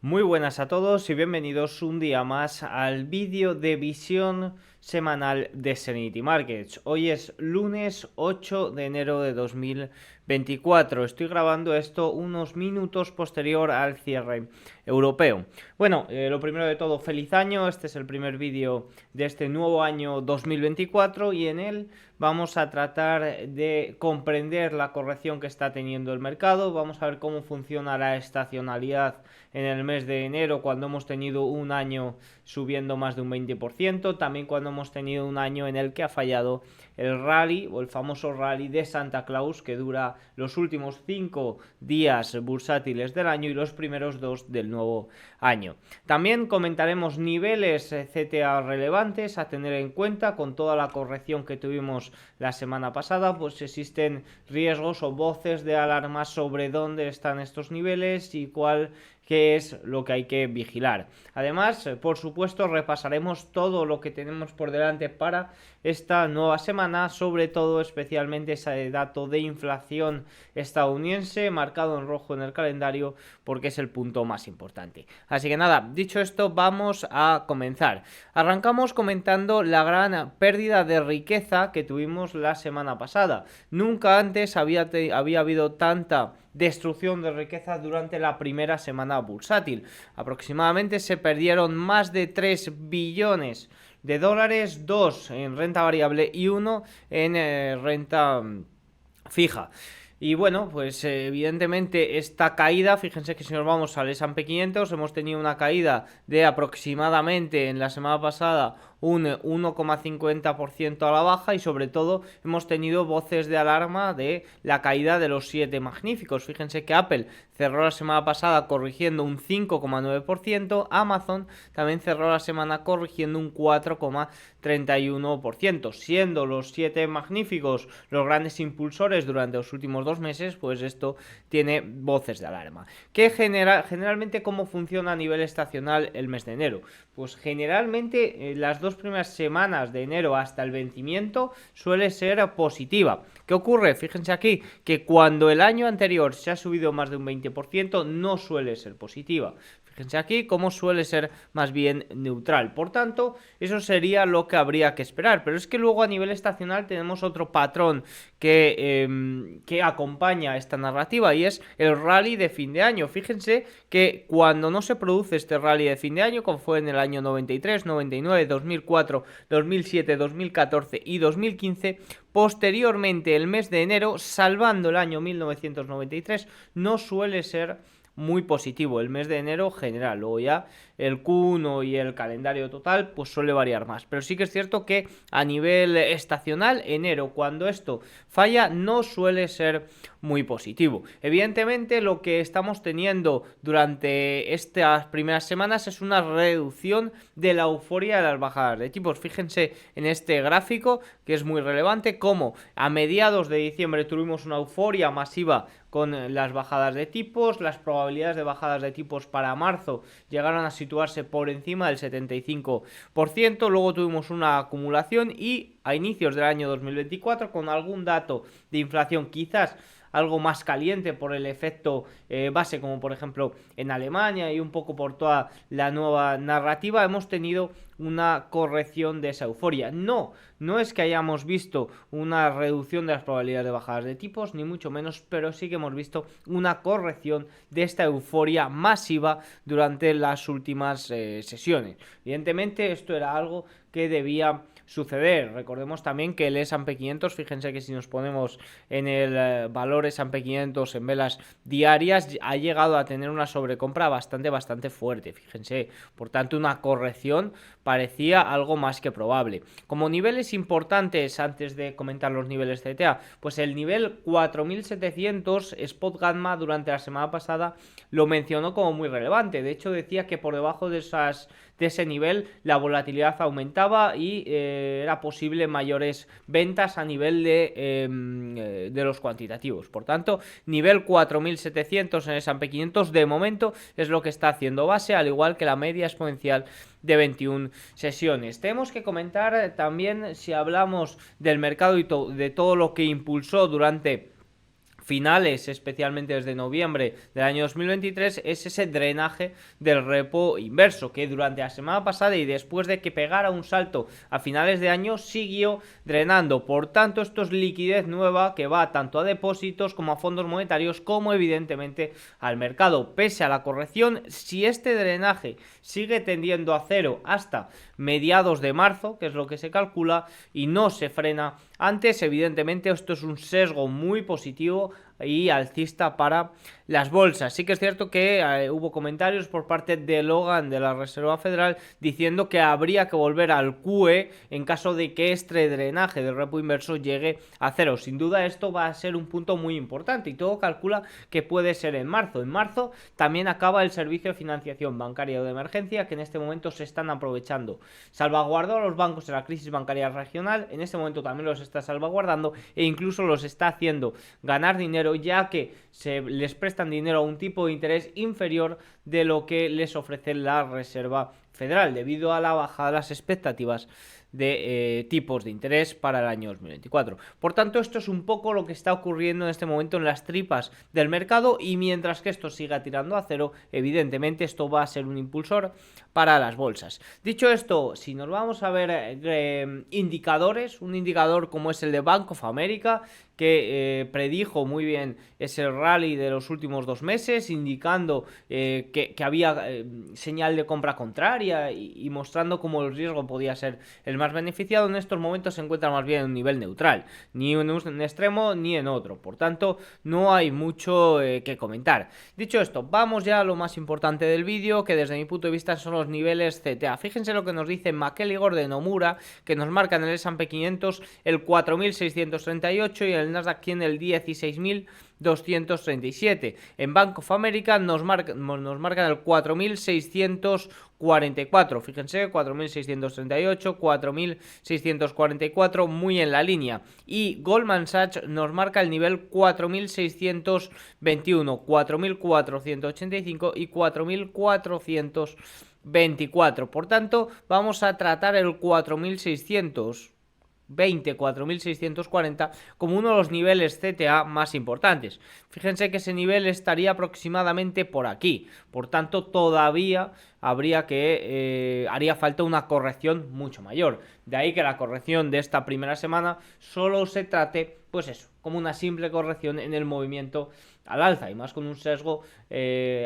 Muy buenas a todos y bienvenidos un día más al vídeo de visión semanal de Serenity Markets. Hoy es lunes 8 de enero de 2024. Estoy grabando esto unos minutos posterior al cierre europeo. Bueno, lo primero de todo, feliz año. Este es el primer vídeo de este nuevo año 2024 y en él vamos a tratar de comprender la corrección que está teniendo el mercado. Vamos a ver cómo funciona la estacionalidad en el mes de enero, cuando hemos tenido un año subiendo más de un 20%, también cuando hemos tenido un año en el que ha fallado el rally o el famoso rally de Santa Claus, que dura los últimos 5 días bursátiles del año y los primeros 2 del nuevo año. También comentaremos niveles CTA relevantes a tener en cuenta. Con toda la corrección que tuvimos la semana pasada, pues existen riesgos o voces de alarma sobre dónde están estos niveles y qué es lo que hay que vigilar. Además, por supuesto, repasaremos todo lo que tenemos por delante para esta nueva semana, sobre todo especialmente ese dato de inflación estadounidense marcado en rojo en el calendario, porque es el punto más importante. Así que nada, dicho esto, vamos a comenzar. Arrancamos comentando la gran pérdida de riqueza que tuvimos la semana pasada. Nunca antes había habido tanta destrucción de riqueza durante la primera semana bursátil. Aproximadamente se perdieron más de 3 billones de dólares, 2 en renta variable y 1 en renta fija. Y bueno, pues evidentemente esta caída, fíjense que si nos vamos al S&P 500 hemos tenido una caída de aproximadamente en la semana pasada un 1,50% a la baja, y sobre todo hemos tenido voces de alarma de la caída de los 7 magníficos. Fíjense que Apple cerró la semana pasada corrigiendo un 5,9%, Amazon también cerró la semana corrigiendo un 4,31%, siendo los 7 magníficos los grandes impulsores durante los últimos 2 meses, pues esto tiene voces de alarma. Generalmente, ¿cómo funciona a nivel estacional el mes de enero? Pues generalmente las 2 primeras semanas de enero hasta el vencimiento suele ser positiva. ¿Qué ocurre? Fíjense aquí que cuando el año anterior se ha subido más de un 20%, no suele ser positiva. Fíjense aquí cómo suele ser más bien neutral. Por tanto, eso sería lo que habría que esperar. Pero es que luego a nivel estacional tenemos otro patrón que acompaña esta narrativa, y es el rally de fin de año. Fíjense que cuando no se produce este rally de fin de año, como fue en el año 93, 99, 2004, 2007, 2014 y 2015, posteriormente el mes de enero, salvando el año 1993, no suele ser muy positivo el mes de enero general. Luego ya el Q1 y el calendario total pues suele variar más, pero sí que es cierto que a nivel estacional, enero, cuando esto falla, no suele ser muy positivo. Evidentemente, lo que estamos teniendo durante estas primeras semanas es una reducción de la euforia de las bajadas de tipos. Fíjense en este gráfico, que es muy relevante, como a mediados de diciembre tuvimos una euforia masiva con las bajadas de tipos. Las probabilidades de bajadas de tipos para marzo llegaron a situarse por encima del 75%. Luego tuvimos una acumulación y a inicios del año 2024, con algún dato de inflación quizás algo más caliente por el efecto base, como por ejemplo en Alemania, y un poco por toda la nueva narrativa, hemos tenido una corrección de esa euforia. No es que hayamos visto una reducción de las probabilidades de bajadas de tipos, ni mucho menos, pero sí que hemos visto una corrección de esta euforia masiva durante las últimas sesiones. Evidentemente, esto era algo que debía suceder. Recordemos también que el S&P 500, fíjense que si nos ponemos en el valor S&P 500 en velas diarias, ha llegado a tener una sobrecompra bastante fuerte, fíjense. Por tanto, una corrección parecía algo más que probable. Como niveles importantes, antes de comentar los niveles CTA, pues el nivel 4700 Spot Gamma durante la semana pasada lo mencionó como muy relevante. De hecho, decía que por debajo de ese nivel la volatilidad aumentaba y era posible mayores ventas a nivel de los cuantitativos. Por tanto, nivel 4700 en el S&P 500 de momento es lo que está haciendo base, al igual que la media exponencial de 21 sesiones. Tenemos que comentar también, si hablamos del mercado y de todo lo que impulsó durante finales, especialmente desde noviembre del año 2023, es ese drenaje del repo inverso, que durante la semana pasada y después de que pegara un salto a finales de año, siguió drenando. Por tanto, esto es liquidez nueva que va tanto a depósitos como a fondos monetarios, como evidentemente al mercado. Pese a la corrección, si este drenaje sigue tendiendo a cero hasta mediados de marzo, que es lo que se calcula, y no se frena antes, evidentemente esto es un sesgo muy positivo y alcista para las bolsas. Sí que es cierto que hubo comentarios por parte de Logan de la Reserva Federal diciendo que habría que volver al QE en caso de que este drenaje del repo inverso llegue a cero. Sin duda esto va a ser un punto muy importante y todo calcula que puede ser en marzo. En marzo también acaba el servicio de financiación bancaria de emergencia, que en este momento se están aprovechando. Salvaguardó a los bancos en la crisis bancaria regional, en este momento también los está salvaguardando e incluso los está haciendo ganar dinero, ya que se les prestan dinero a un tipo de interés inferior de lo que les ofrece la Reserva Federal, debido a la bajada de las expectativas de tipos de interés para el año 2024. Por tanto, esto es un poco lo que está ocurriendo en este momento en las tripas del mercado, y mientras que esto siga tirando a cero, evidentemente esto va a ser un impulsor para las bolsas. Dicho esto, si nos vamos a ver indicadores, un indicador como es el de Bank of America, que predijo muy bien ese rally de los últimos 2 meses, indicando que había señal de compra contraria y mostrando cómo el riesgo podía ser el más beneficiado. En estos momentos se encuentra más bien en un nivel neutral, ni en un extremo ni en otro, por tanto no hay mucho que comentar. Dicho esto, vamos ya a lo más importante del vídeo, que desde mi punto de vista son los niveles CTA. Fíjense lo que nos dice McElligor de Nomura, que nos marca en el S&P 500 el 4638 y el Nasdaq tiene el 16.237. En Bank of America nos marcan el 4.644. Fíjense, 4.638, 4.644, muy en la línea. Y Goldman Sachs nos marca el nivel 4.621, 4.485 y 4.424. Por tanto, vamos a tratar el 4.620, 4.640 como uno de los niveles CTA más importantes. Fíjense que ese nivel estaría aproximadamente por aquí, por tanto todavía haría falta una corrección mucho mayor. De ahí que la corrección de esta primera semana solo se trate, pues eso, como una simple corrección en el movimiento al alza, y más con un sesgo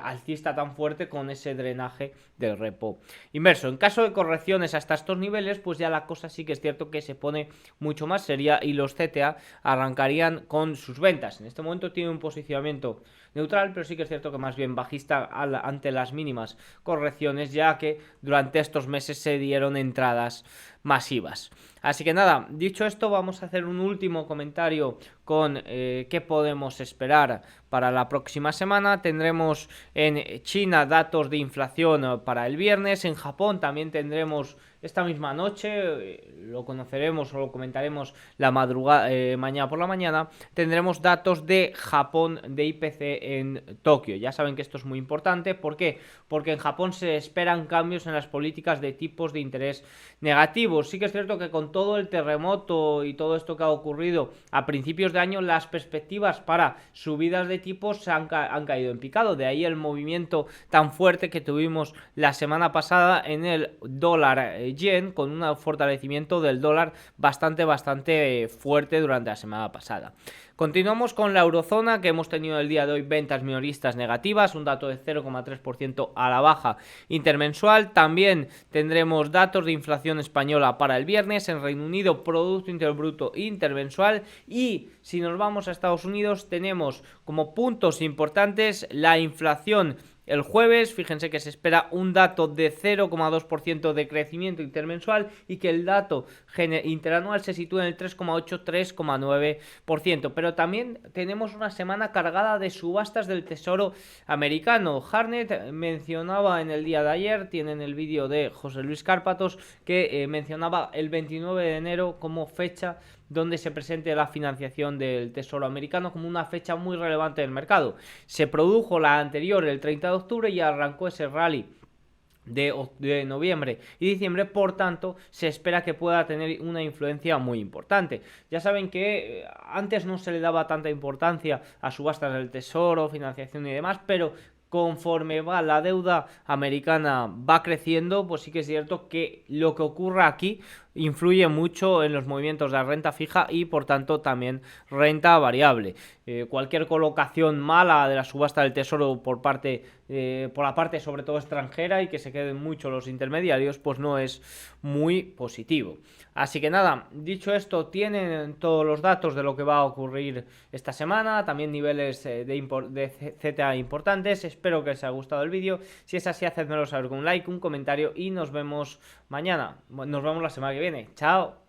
alcista tan fuerte, con ese drenaje del repo inverso. En caso de correcciones hasta estos niveles, pues ya la cosa sí que es cierto que se pone mucho más seria y los CTA arrancarían con sus ventas. En este momento tiene un posicionamiento neutral, pero sí que es cierto que más bien bajista ante las mínimas correcciones, ya que durante estos meses se dieron entradas masivas. Así que nada, dicho esto, vamos a hacer un último comentario con qué podemos esperar para la próxima semana. Tendremos en China datos de inflación para el viernes. En Japón también tendremos esta misma noche, lo conoceremos o lo comentaremos la madrugada, mañana por la mañana, tendremos datos de Japón de IPC en Tokio. Ya saben que esto es muy importante. ¿Por qué? Porque en Japón se esperan cambios en las políticas de tipos de interés negativos. Sí que es cierto que con todo el terremoto y todo esto que ha ocurrido a principios de año, las perspectivas para subidas de tipos han caído en picado. De ahí el movimiento tan fuerte que tuvimos la semana pasada en el dólar yen, con un fortalecimiento del dólar bastante fuerte durante la semana pasada. Continuamos con la eurozona, que hemos tenido el día de hoy ventas minoristas negativas, un dato de 0,3% a la baja intermensual. También tendremos datos de inflación española para el viernes. En Reino Unido, Producto Interior Bruto intermensual. Y si nos vamos a Estados Unidos, tenemos como puntos importantes la inflación el jueves. Fíjense que se espera un dato de 0,2% de crecimiento intermensual y que el dato interanual se sitúa en el 3,8-3,9%. Pero también tenemos una semana cargada de subastas del Tesoro americano. Harnett mencionaba en el día de ayer, tienen el vídeo de José Luis Cárpatos, que mencionaba el 29 de enero como fecha donde se presente la financiación del Tesoro americano como una fecha muy relevante del mercado. Se produjo la anterior el 30 de octubre y arrancó ese rally de noviembre y diciembre, por tanto se espera que pueda tener una influencia muy importante. Ya saben que antes no se le daba tanta importancia a subastas del tesoro, financiación y demás, pero conforme va la deuda americana va creciendo, pues sí que es cierto que lo que ocurra aquí influye mucho en los movimientos de la renta fija y por tanto también renta variable. Cualquier colocación mala de la subasta del tesoro por la parte sobre todo extranjera y que se queden mucho los intermediarios, pues no es muy positivo. Así que nada, dicho esto, tienen todos los datos de lo que va a ocurrir esta semana, también niveles de Z importantes. Espero que os haya gustado el vídeo. Si es así, hacedmelo saber con un like, un comentario y nos vemos mañana. Nos vemos la semana que viene. Chao.